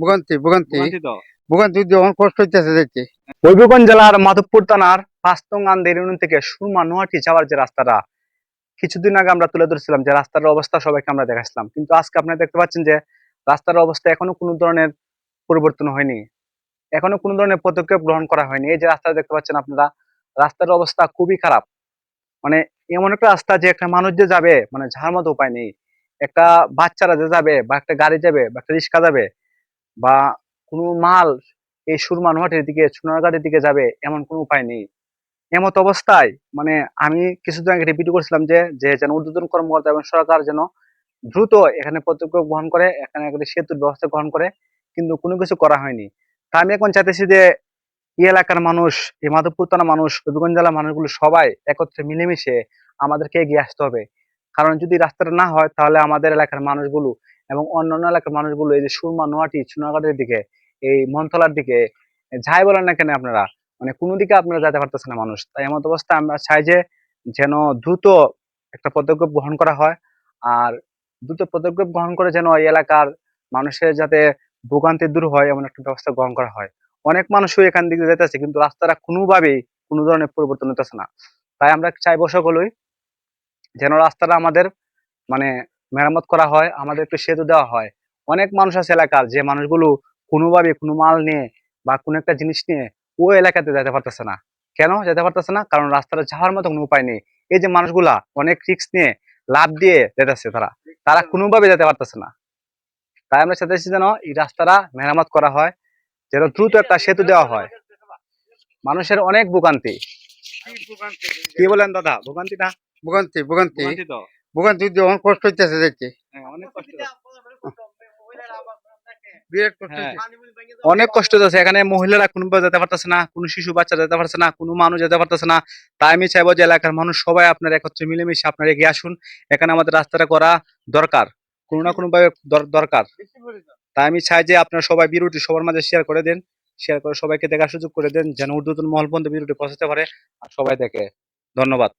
ভোগান্তি ভোগান্তি ভোগান্তি তো ভোগান্তি যখন কষ্ট হইতেছে দেখছি। হবিগঞ্জ জেলার মাধবপুর থানার পাঁচতং আন্দের ইউনিয়ন থেকে সুরমা নোয়াটি যাওয়ার যে রাস্তাটা কিছুদিন আগে আমরা তুলে ধরছিলাম, যে রাস্তার অবস্থা সবাইকে আমরা দেখাচ্ছিলাম, কিন্তু আজকে আপনারা দেখতে পাচ্ছেন যে রাস্তার অবস্থা এখনো কোনো ধরনের পরিবর্তন হয়নি, এখনো কোনো ধরনের পদক্ষেপ গ্রহণ করা হয়নি। এই যে রাস্তা দেখতে পাচ্ছেন আপনারা, রাস্তার অবস্থা খুবই খারাপ। মানে এমন একটা রাস্তা যে একটা মানুষ যে যাবে মানে যাওয়ার মতো উপায় নেই। একটা বাচ্চারা যে যাবে বা একটা গাড়ি যাবে বা একটা রিক্সা যাবে বা কোনো মাল এই সুরমা নোয়াটির দিকে সোনারগাঁয়ের দিকে যাবে এমন কোনো উপায় নেই। এমত অবস্থায় মানে আমি কিছুদিন আগে ভিডিও করছিলাম যে যে যেন ঊর্ধ্বতন কর্মকর্তা এবং সরকার যেন দ্রুত এখানে পদক্ষেপ গ্রহণ করে, এখানে একটা সেতুর ব্যবস্থা গ্রহণ করে, কিন্তু কোনো কিছু করা হয়নি। তা আমি এখন চাইতেছি যে এই এলাকার মানুষ, এই মাধবপুর থানার মানুষ, হবিগঞ্জ জেলার মানুষগুলো সবাই একত্রে মিলেমিশে আমাদেরকে এগিয়ে আসতে হবে। কারণ যদি রাস্তাটা না হয় তাহলে আমাদের এলাকার মানুষগুলো এবং অন্যান্য এলাকার মানুষগুলো এই যে সুরমা নোয়াটি সোনারগাঁয়ের দিকে, এই মনতলার দিকে যাই বলেন না কেন আপনারা, মানে কোনো দিকে আপনারা যেতে পারতেছে না মানুষ। তাই এমন অবস্থা আমরা চাই যে যেন দ্রুত একটা পদক্ষেপ গ্রহণ করা হয়। আর দ্রুত পদক্ষেপ গ্রহণ করে যেন এই এলাকার মানুষের যাতে ভোগান্তি দূর হয় এমন একটা ব্যবস্থা গ্রহণ করা হয়। অনেক মানুষই এখান দিকে যেতেছে কিন্তু রাস্তাটা কোনোভাবেই কোনো ধরনের পরিবর্তন হতেছে না। তাই আমরা চাইবো সকলেই যেন রাস্তাটা আমাদের মানে মেরামত করা হয়, আমাদের একটু সেতু দেওয়া হয়। অনেক মানুষ আছে এলাকার, যে মানুষগুলো কোনোভাবে কোনো মাল নিয়ে বা কোনো একটা জিনিস নিয়ে ওই এলাকাতে যেতে পারতেছে না। কেন যেতে পারতেছে না? কারণ রাস্তাটা যাওয়ার মতো কোনো উপায় নেই। এই যে মানুষগুলা অনেক রিস্ক নিয়ে লাভ দিয়ে যেতেছে, তারা তারা কোনোভাবে যেতে পারতেছে না। তাই আমরা চাইতেছি যেন এই রাস্তাটা মেরামত করা হয়, যেন দ্রুত একটা সেতু দেওয়া হয়। মানুষের অনেক ভোগান্তি। কি বলেন দাদা, ভোগান্তি না? ভোগান্তি ভোগান্তি ভোগান্তি তো ভোগান্তি যখন কষ্ট হইতেছে দেখছি। হ্যাঁ, অনেক কষ্ট। বিরাট কষ্ট হ্যাঁ, হইতেছে। অনেক কষ্ট হচ্ছে। এখানে মহিলারা কোনোভাবে যেতে পারতেছে না, কোনো শিশু বাচ্চা যেতে পারছে না, কোনো মানুষ যেতে পারতেছে না। তাই আমি চাইবো যে এলাকার মানুষ সবাই আপনার একত্রে মিলেমিশে আপনারা এগিয়ে আসুন। এখানে আমাদের রাস্তাটা করা দরকার, কোনো না কোনো ভাবে দরকার। তাই আমি চাই যে আপনারা সবাই ভিডিওটি সবার মাঝে শেয়ার করে দেন, শেয়ার করে সবাইকে দেখার সুযোগ করে দেন, যেন ঊর্ধ্বতন মহল পর্যন্ত ভিডিওটি পৌঁছাতে পারে আর সবাই দেখে। ধন্যবাদ।